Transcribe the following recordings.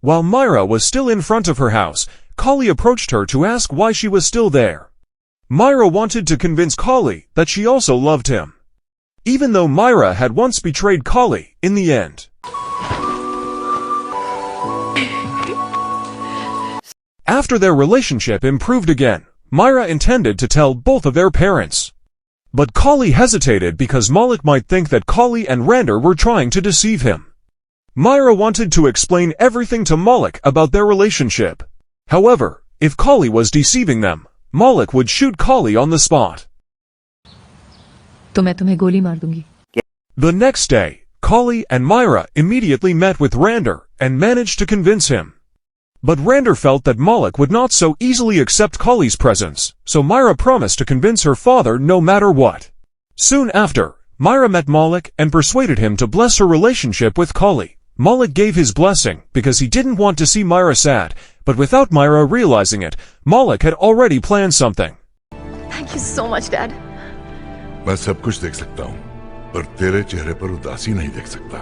While Meera was still in front of her house, Kali approached her to ask why she was still there. Meera wanted to convince Kali that she also loved him, even though Meera had once betrayed Kali in the end. After their relationship improved again, Meera intended to tell both of their parents. But Kali hesitated because Malik might think that Kali and Randor were trying to deceive him. Meera wanted to explain everything to Malik about their relationship. However, if Kali was deceiving them, Malik would shoot Kali on the spot. तो मैं तुम्हें गोली मार दूंगी. The next day, Kali and Meera immediately met with Randor and managed to convince him. But Randor felt that Malik would not so easily accept Kali's presence, so Meera promised to convince her father no matter what. Soon after, Meera met Malik and persuaded him to bless her relationship with Kali. Malik gave his blessing because he didn't want to see Meera sad, but without Meera realizing it, Malik had already planned something. Thank you so much, Dad. मैं सब कुछ देख सकता हूँ, पर तेरे चेहरे पर उदासी नहीं देख सकता.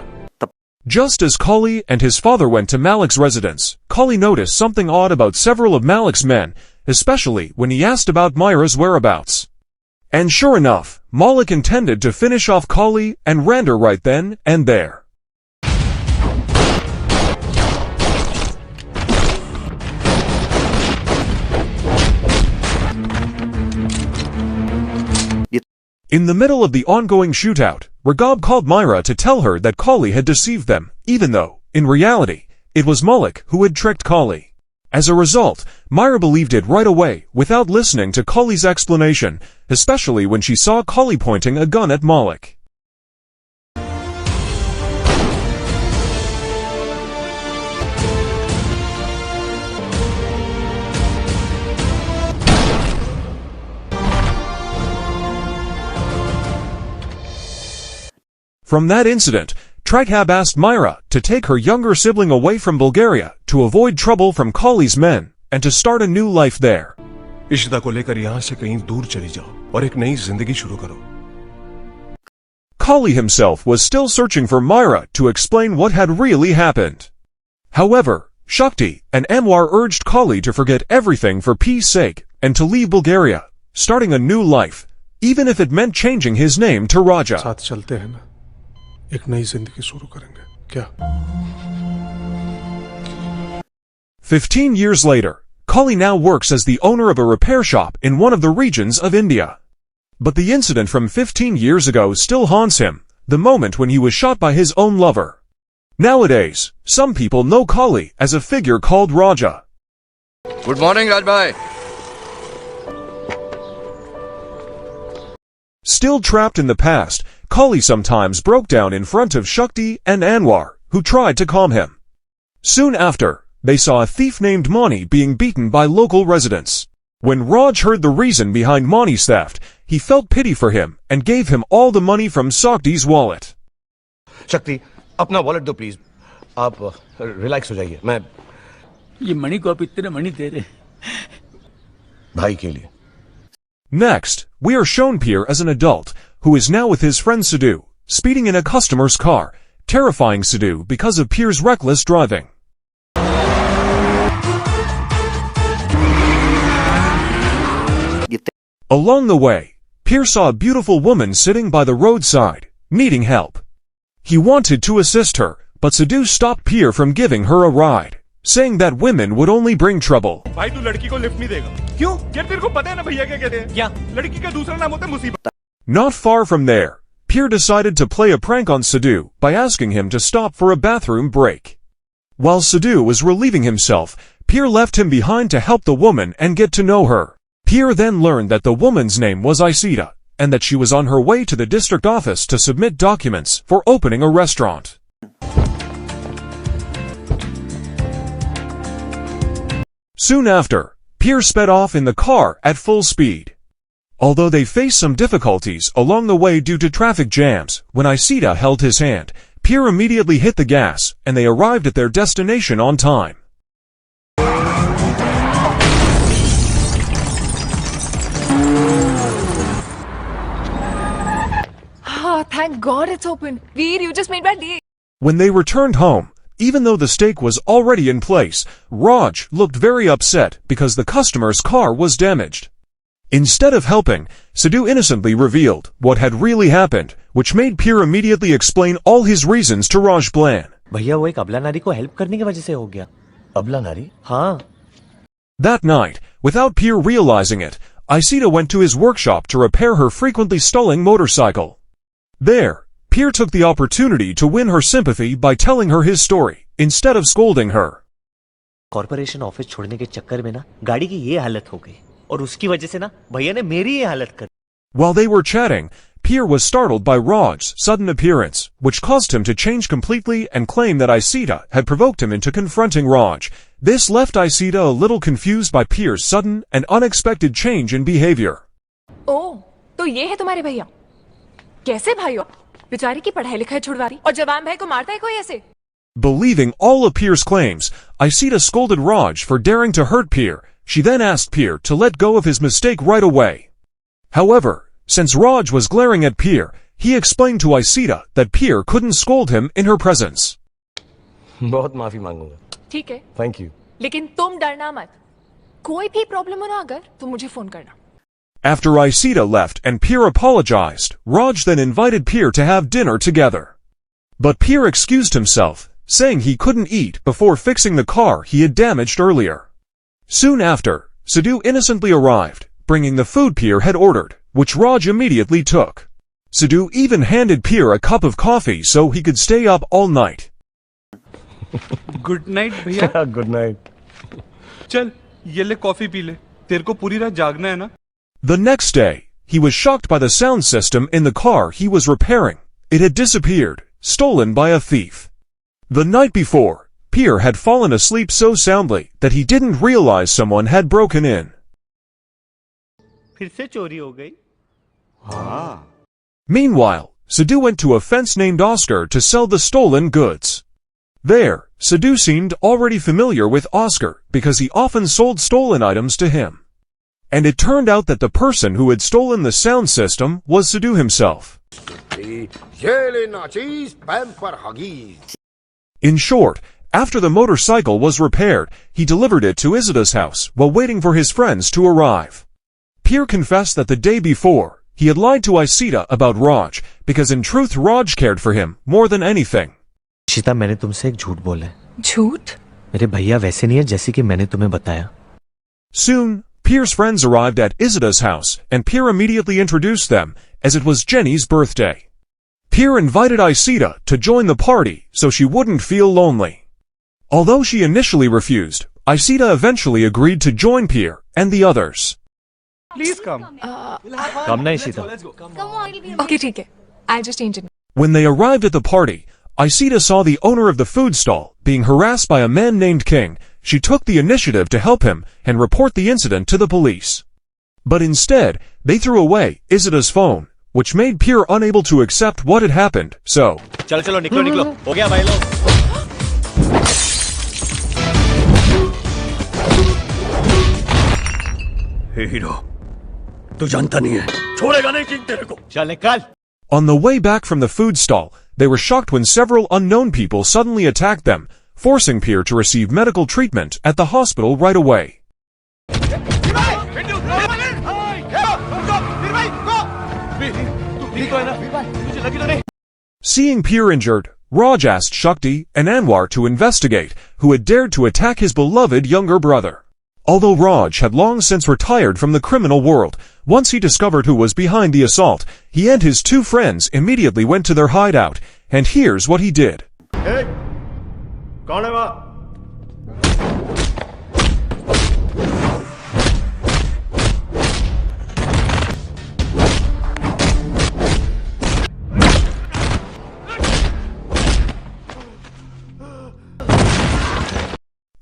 Just as Kali and his father went to Malik's residence, Kali noticed something odd about several of Malik's men, especially when he asked about Meera's whereabouts. And sure enough, Malik intended to finish off Kali and Randor right then and there. In the middle of the ongoing shootout, Ragab called Meera to tell her that Kali had deceived them, even though, in reality, it was Malik who had tricked Kali. As a result, Meera believed it right away without listening to Kali's explanation, especially when she saw Kali pointing a gun at Malik. From that incident, Traghab asked Meera to take her younger sibling away from Bulgaria to avoid trouble from Kali's men and to start a new life there. Ishita को लेकर यहाँ से कहीं दूर चली जाओ और एक नई जिंदगी शुरू करो. Kali himself was still searching for Meera to explain what had really happened. However, Shakti and Anwar urged Kali to forget everything for peace sake and to leave Bulgaria, starting a new life, even if it meant changing his name to Raja. साथ चलते हैं ना, एक नई जिंदगी शुरू करेंगे, क्या? 15 years later, Kali now works as the owner of a repair shop in one of the regions of India. But the incident from 15 years ago still haunts him, the moment when he was shot by his own lover. Nowadays, some people know Kali as a figure called Raja. Good morning, Rajbhai. Still trapped in the past, Kali sometimes broke down in front of Shakti and Anwar, who tried to calm him. Soon after, they saw a thief named Mani being beaten by local residents. When Raj heard the reason behind Mani's theft, he felt pity for him and gave him all the money from Shakti's wallet. शक्ति, अपना wallet दो please. आप relax हो जाइए. मैं ये मणि को आप इतने मणि दे रहे भाई के लिए. Next, we are shown Pierre as an adult, who is now with his friend Sidhu, speeding in a customer's car, terrifying Sidhu because of Pierre's reckless driving. Along the way, Pierre saw a beautiful woman sitting by the roadside, needing help. He wanted to assist her, but Sidhu stopped Pierre from giving her a ride, saying that women would only bring trouble. भाई तू लड़की को lift नहीं देगा. क्यों? यार तेरे को पता है ना भैया क्या कहते हैं? क्या? लड़की का दूसरा नाम होता है मुसीबत. Not far from there, Pierre decided to play a prank on Sidhu by asking him to stop for a bathroom break. While Sidhu was relieving himself, Pierre left him behind to help the woman and get to know her. Pierre then learned that the woman's name was Isita, and that she was on her way to the district office to submit documents for opening a restaurant. Soon after, Pierre sped off in the car at full speed. Although they faced some difficulties along the way due to traffic jams, when Isita held his hand, Pierre immediately hit the gas, and they arrived at their destination on time. Oh, thank God it's open. Veer, you just made my day. When they returned home, Even though the steak was already in place, Raj looked very upset because the customer's car was damaged. Instead of helping, Sidhu innocently revealed what had really happened, which made Peer immediately explain all his reasons to Raj's plan. भैया वो एक अबला नारी को help करने की वजह से हो गया. अबला नारी? हाँ. That night, without Peer realizing it, Isita went to his workshop to repair her frequently stalling motorcycle. There, Peer took the opportunity to win her sympathy by telling her his story, instead of scolding her. Corporation office छोड़ने के चक्कर में ना गाड़ी की ये हालत हो गई और उसकी वजह से ना भैया ने मेरी ये हालत कर. While they were chatting, Peer was startled by Raj's sudden appearance, which caused him to change completely and claim that Isita had provoked him into confronting Raj. This left Isita a little confused by Peer's sudden and unexpected change in behavior. ओह, तो ये है तुम्हारे भैया? कैसे भाई हो? बेचारी की पढ़ाई लिखाई छुड़वा दी और जवान भाई को मारता है कोई ऐसे? Believing all of Peer's claims, Isita scolded Raj for daring to hurt Peer. She then asked Peer to let go of his mistake right away. However, since Raj was glaring at Peer, he explained to Isita that Peer couldn't scold him in her presence. बहुत माफी मांगूंगा. ठीक है. Thank you. लेकिन तुम डरना मत. कोई भी प्रॉब्लम हो ना अगर तो मुझे फोन करना. After Isita left and Peer apologized, Raj then invited Peer to have dinner together. But Peer excused himself, saying he couldn't eat before fixing the car he had damaged earlier. Soon after, Sidhu innocently arrived, bringing the food Peer had ordered, which Raj immediately took. Sidhu even handed Peer a cup of coffee so he could stay up all night. Good night भैया. Good night. चल ये ले coffee P ले. तेरे को पूरी रात जागना है ना? The next day, he was shocked by the sound system in the car he was repairing. It had disappeared, stolen by a thief. The night before, Peer had fallen asleep so soundly that he didn't realize someone had broken in. फिर से चोरी हो गई. Meanwhile, Sidhu went to a fence named Oscar to sell the stolen goods. There, Sidhu seemed already familiar with Oscar because he often sold stolen items to him. And it turned out that the person who had stolen the sound system was Sidhu himself. In short, after the motorcycle was repaired, he delivered it to Isita's house while waiting for his friends to arrive. Peer confessed that the day before, he had lied to Isita about Raj because in truth Raj cared for him more than anything. शीता मैंने तुमसे एक झूठ बोला है. झूठ? मेरे भैया वैसे नहीं है जैसे कि मैंने तुम्हें बताया. Soon, Peer's friends arrived at Isita's house and Peer immediately introduced them as it was Jenny's birthday. Peer invited Isita to join the party so she wouldn't feel lonely. Although she initially refused, Isita eventually agreed to join Peer and the others. Please come. कम नहीं शीता. Okay, ठीक है. I'll just change it. When they arrived at the party, Isita saw the owner of the food stall being harassed by a man named King. She took the initiative to help him and report the incident to the police. But instead, they threw away Isita's phone, which made Peer unable to accept what had happened, so... चलो चलो निकलो निकलो. हो गया भाई लोग. हे hero, तू जानता नहीं है. छोड़ेगा नहीं किंग तेरे को. चल निकल. On the way back from the food stall, they were shocked when several unknown people suddenly attacked them, forcing Peer to receive medical treatment at the hospital right away. Seeing Peer injured, Raj asked Shakti and Anwar to investigate who had dared to attack his beloved younger brother. Although Raj had long since retired from the criminal world, once he discovered who was behind the assault, he and his two friends immediately went to their hideout, and here's what he did. Hey, कौन है वहाँ?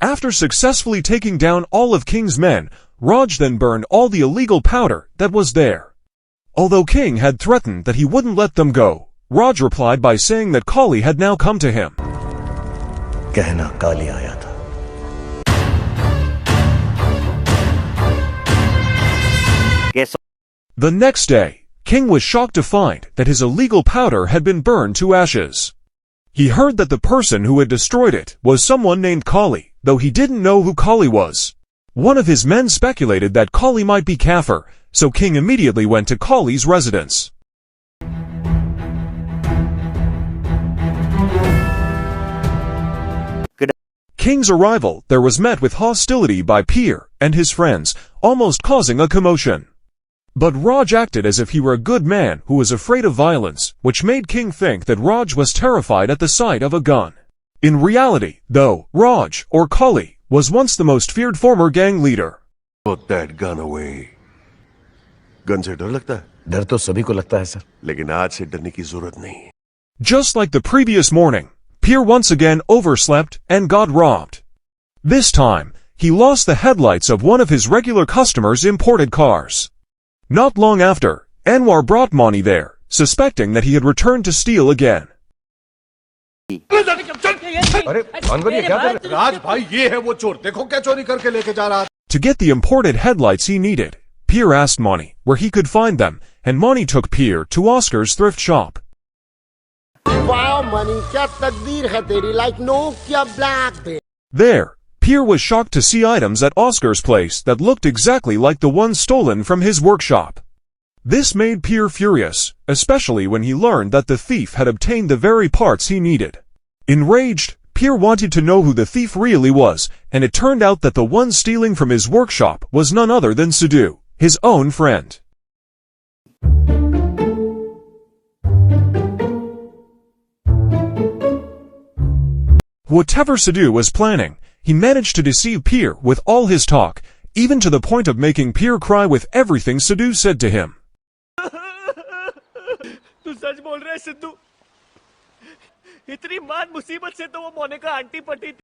After successfully taking down all of King's men, Raj then burned all the illegal powder that was there. Although King had threatened that he wouldn't let them go, Raj replied by saying that Kali had now come to him. कहना काली आया था. The next day, King was shocked to find that his illegal powder had been burned to ashes. He heard that the person who had destroyed it was someone named Kali, though he didn't know who Kali was. One of his men speculated that Kali might be Kafir, so King immediately went to Kali's residence. King's arrival there was met with hostility by Peer and his friends, almost causing a commotion. But Raj acted as if he were a good man who was afraid of violence, which made King think that Raj was terrified at the sight of a gun. In reality, though, Raj, or Kali, was once the most feared former gang leader. Put that gun away. Gun से डर लगता है? डर तो सभी को लगता है सर, लेकिन आज से डरने की जरूरत नहीं. Just like the previous morning, Peer once again overslept and got robbed. This time, he lost the headlights of one of his regular customers' imported cars. Not long after, Anwar brought Mani there, suspecting that he had returned to steal again. अरे अनवर ये क्या कर रहे? राज भाई ये है वो चोर, देखो क्या चोरी करके लेके जा रहा है. To get the imported headlights he needed, Peer asked Mani where he could find them, and Mani took Peer to Oscar's thrift shop. Wow, Mani, क्या तकदीर है तेरी, like Nokia Blackberry. There, Peer was shocked to see items at Oscar's place that looked exactly like the ones stolen from his workshop. This made Peer furious, especially when he learned that the thief had obtained the very parts he needed. Enraged, Peer wanted to know who the thief really was, and it turned out that the one stealing from his workshop was none other than Sidhu, his own friend. Whatever Sidhu was planning, he managed to deceive Peer with all his talk, even to the point of making Peer cry with everything Sidhu said to him. तू सच बोल रहा है सिद्धू? इतनी मान मुसीबत से तो वो मोनिका आंटी पटी थी.